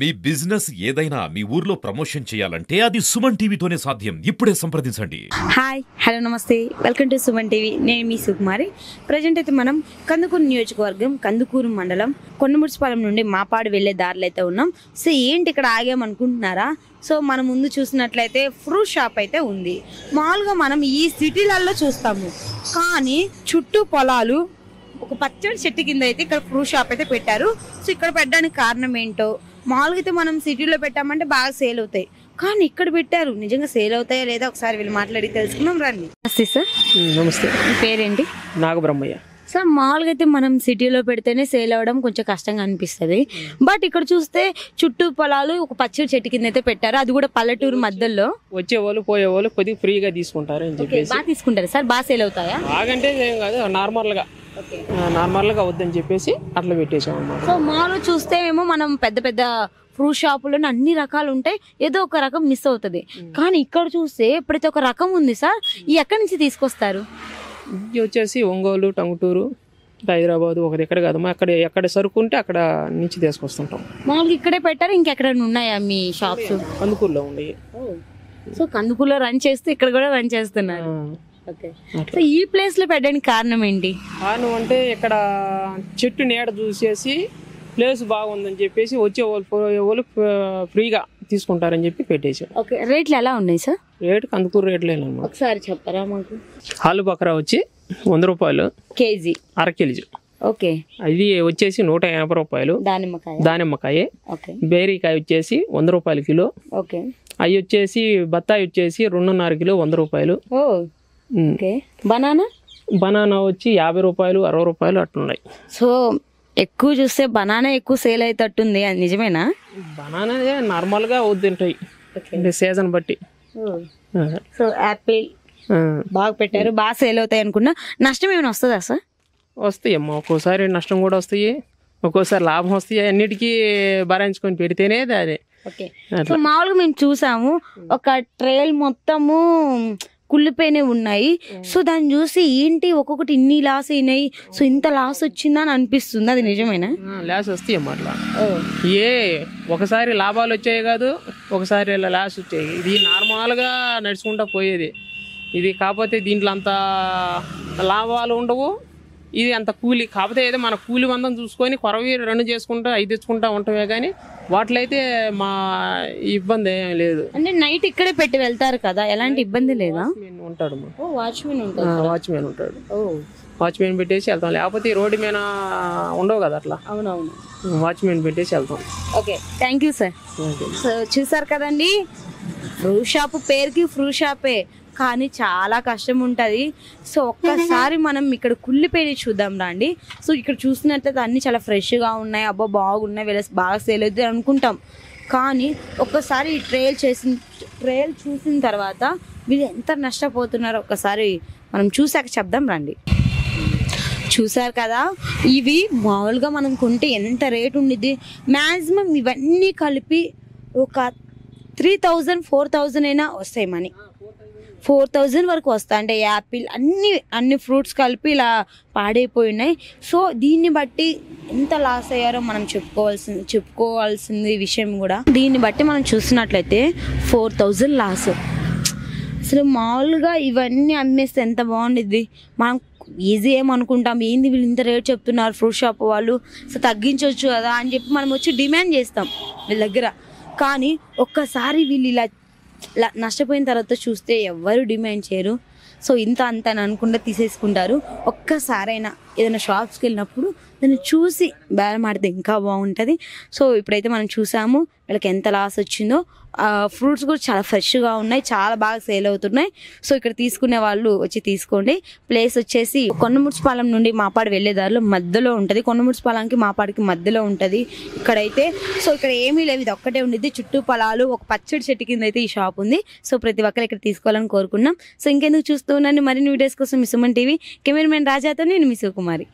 మీ business ఏదైనా మీ ఊర్లో promotion చేయాలంటే అది సుమన్ టీవీతోనే సాధ్యం. ఇప్పుడే సంప్రదించండి. హాయ్ హలో నమస్తే, వెల్కమ్ టు సుమన్ టీవీ. నేను మీ సుకుమారి. ప్రజెంట్ అయితే మనం కందుకూరు నియోజకవర్గం కందుకూరు మండలం కొండముడిపాలెం నుండి మాపాడు వెళ్ళే దారిలో అయితే ఉన్నాం. సో ఏంటి ఇక్కడ ఆగామనుకుంటున్నారా? సో మన ముందు చూసినట్లయితే ఫ్రూట్ షాప్ అయితే ఉంది. మామూలుగా మనం ఈ సిటీలలో చూస్తాము, కానీ చుట్టూ పొలాలు, ఒక పచ్చడి చెట్టు కింద అయితే ఇక్కడ ఫ్రూట్ షాప్ అయితే పెట్టారు. సో ఇక్కడ పెట్టడానికి కారణం ఏంటో, మామూలుగా అయితే మనం సిటీలో పెట్టామంటే బాగా సేల్ అవుతాయి, కానీ ఇక్కడ పెట్టారు. నిజంగా సేల్ అవుతాయా లేదా ఒకసారి వీళ్ళు మాట్లాడి తెలుసుకున్నాం రండి. నమస్తే సార్. నమస్తే. మీ పేరేంటి? నాగబ్రహ్మయ్య. సార్ మామూలుగా అయితే మనం సిటీలో పెడితేనే సేల్ అవ్వడం కొంచెం కష్టంగా అనిపిస్తుంది, బట్ ఇక్కడ చూస్తే చుట్టూ పొలాలు, ఒక పచ్చడి చెట్టు కింద అయితే పెట్టారు, అది కూడా పల్లెటూరు మధ్యలో. వచ్చేవాళ్ళు పోయేవాళ్ళు కొద్దిగా ఫ్రీగా తీసుకుంటారు అని చెప్పేసి. బాగా తీసుకుంటారు సార్? బాగా సేల్ అవుతాయా? బాగంటే ఏం కాదు, నార్మల్గా వద్దని చెప్పేసి అట్లా పెట్టేసాం అన్నమాట. సో మామూలుగా చూస్తే ఏమో మనం పెద్ద పెద్ద ఫ్రూట్ షాపులోనే అన్ని రకాలు ఉంటాయి, ఏదో ఒక రకం మిస్ అవుతుంది, కానీ ఇక్కడ చూస్తే ప్రతి ఒక్క రకం ఉంది సార్. ఈ ఎక్కడి నుంచి తీసుకొస్తారు? ఇది వచ్చేసి ఒంగోలు, టంగుటూరు, హైదరాబాద్, ఒక దగ్గర కాదమ్మా, ఎక్కడ సరుకుంటే అక్కడ నుంచి తీసుకొస్తుంటాం. మామూలుగా ఇక్కడే పెట్టారు, ఇంకెక్కడైనా ఉన్నాయా మీ షాప్స్? కందుకూరులో ఉన్నాయి. సో కందుకూరులో రన్ చేస్తూ ఇక్కడ కూడా రన్ చేస్తున్నారు. సో ఈ ప్లేస్ లో పెట్టడానికి కారణం ఏంటి? కారణం అంటే ఇక్కడ చెట్టు నీడ చూసేసి ప్లేస్ బాగుందని చెప్పేసి వచ్చేవాళ్ళు ఫ్రీగా తీసుకుంటారని చెప్పి పెట్టేసాం. ఓకే, రేట్లు ఎలా ఉన్నాయి సార్? రేటు కందుకూరు రేట్లే ఒకసారి చెప్పరా మాకు. ఆలు బకరా వచ్చి 100 రూపాయలు కేజీ, అర కేజీ. ఓకే. అది వచ్చేసి 180 రూపాయలు. దానిమ్మకాయ. బేరీకాయ వచ్చేసి 100 రూపాయలు కిలో. ఓకే. అవి వచ్చేసి బత్తాయి వచ్చేసి 2.5 కిలో 100 రూపాయలు. బనానా వచ్చి 50 రూపాయలు, 60 రూపాయలు అట్లున్నాయి. సో ఎక్కువ చూస్తే బనానా ఎక్కువ సేల్ అయ్యేటట్టుంది, అది నిజమేనా? బనానా నార్మల్ గా వద్దుంటాయి సీజన్ బట్టి. సో యాపిల్ బాగా పెట్టారు, బాగా సేల్ అవుతాయి అనుకున్నా. నష్టం ఏమైనా వస్తుందా సార్? వస్తాయి అమ్మా, ఒక్కోసారి నష్టం కూడా వస్తాయి, ఒక్కోసారి లాభం వస్తాయి. అన్నిటికీ భరించుకొని పెడితేనే అదే. ఓకే. సో మామూలుగా మేము చూసాము, ఒక ట్రేల్ మొత్తము కుళ్ళిపోయినవి ఉన్నాయి. సో దాన్ని చూసి ఏంటి ఒక్కొక్కటి ఇన్ని లాస్ అయినాయి, సో ఇంత లాస్ వచ్చిందా అని అనిపిస్తుంది, అది నిజమేనా? లాస్ వస్తాయి అమ్మా. అట్లా ఒకసారి లాభాలు వచ్చాయి కాదు, ఒకసారి లాస్ వచ్చాయి. ఇది నార్మల్గా నడుచుకుంటా పోయేది ఇది. కాకపోతే దీంట్లో అంత లాభాలు ఉండవు, ఇది అంత కూలి. కాకపోతే ఏదో మన కూలి మందం చూసుకొని కొరవి 2 చేసుకుంటా 5 తెచ్చుకుంటా ఉంటామే, కానీ వాటిలో అయితే మా ఇబ్బంది ఏం లేదు. అంటే నైట్ ఇక్కడే పెట్టి వెళ్తారు కదా, ఎలాంటి ఇబ్బంది లేదా? ఉంటాడు, వాచ్మెన్ ఉంటాడు. వాచ్మెన్ పెట్టేసి వెళ్తాం, లేకపోతే రోడ్డు మీద ఉండవు కదా అట్లా. అవునవును, వాచ్మెన్ పెట్టేసి వెళ్తాం. Okay, thank you sir. So చూసారు కదండి, ఫ్రూట్ షాప్ పేరుకి ఫ్రూట్ షాపే, కానీ చాలా కష్టం ఉంటుంది. సో ఒక్కసారి మనం ఇక్కడ కుళ్ళిపోయి చూద్దాం రండి. సో ఇక్కడ చూసినట్లయితే అన్నీ చాలా ఫ్రెష్గా ఉన్నాయి, అబ్బా బాగున్నాయి, వీళ్ళ బాగా సేల్ అవుతుంది అనుకుంటాం, కానీ ఒక్కసారి ఈ ట్రయల్ చూసిన తర్వాత వీళ్ళు ఎంత నష్టపోతున్నారో ఒక్కసారి మనం చూసాక చెప్దాం రండి. చూసారు కదా, ఇవి మామూలుగా మనం కొంటే ఎంత రేటు ఉండిద్ది, మ్యాక్సిమం ఇవన్నీ కలిపి ఒక 3000 4000 అయినా వస్తాయి మనీ. 4000 వరకు వస్తాయి. అంటే యాపిల్ అన్ని ఫ్రూట్స్ కలిపి ఇలా పాడైపోయి ఉన్నాయి. సో దీన్ని బట్టి ఎంత లాస్ అయ్యారో మనం చెప్పుకోవాల్సింది విషయం కూడా. దీన్ని బట్టి మనం చూసినట్లయితే 4000 లాస్. అసలు మామూలుగా ఇవన్నీ అమ్మేస్తే ఎంత బాగుండిద్ది. మనం ఈజీ ఏమనుకుంటాం, ఏంది వీళ్ళు ఇంత రేట్ చెప్తున్నారు ఫ్రూట్ షాప్ వాళ్ళు, సో తగ్గించవచ్చు కదా అని చెప్పి మనం వచ్చి డిమాండ్ చేస్తాం వీళ్ళ దగ్గర. కానీ ఒక్కసారి వీళ్ళు ఇలా నష్టపోయిన తర్వాత చూస్తే ఎవరు డిమాండ్ చేయరు. సో ఇంత అంత అని అనుకుంటా తీసేసుకుంటారు. ఒక్కసారైనా ఏదైనా షాప్స్కి వెళ్ళినప్పుడు దాన్ని చూసి బేరం ఆడితే ఇంకా బాగుంటుంది. సో ఇప్పుడైతే మనం చూసాము వీళ్ళకి ఎంత లాస్ వచ్చిందో. ఫ్రూట్స్ కూడా చాలా ఫ్రెష్గా ఉన్నాయి, చాలా బాగా సేల్ అవుతున్నాయి. సో ఇక్కడ తీసుకునే వాళ్ళు వచ్చి తీసుకోండి. ప్లేస్ వచ్చేసి కొండముడిపాలెం నుండి మాపాడు వెళ్ళేదారిలో మధ్యలో ఉంటుంది, కొండముడిపాలెంకి మాపాడికి మధ్యలో ఉంటుంది ఇక్కడైతే. సో ఇక్కడ ఏమీ లేవు, ఇది ఒక్కటే ఉండిద్ది, చుట్టూ పొలాలు, ఒక పచ్చడి చెట్టు కింద అయితే ఈ షాప్ ఉంది. సో ప్రతి ఒక్కరు ఇక్కడ తీసుకోవాలని కోరుకున్నాం. సో ఇంకెందుకు చూస్తూ ఉన్నాను, మరిన్ని వీడియోస్ కోసం మీ సుమన్ టీవీ కెమెరామెన్ రాజాతో నేను మీ సుకుమారి.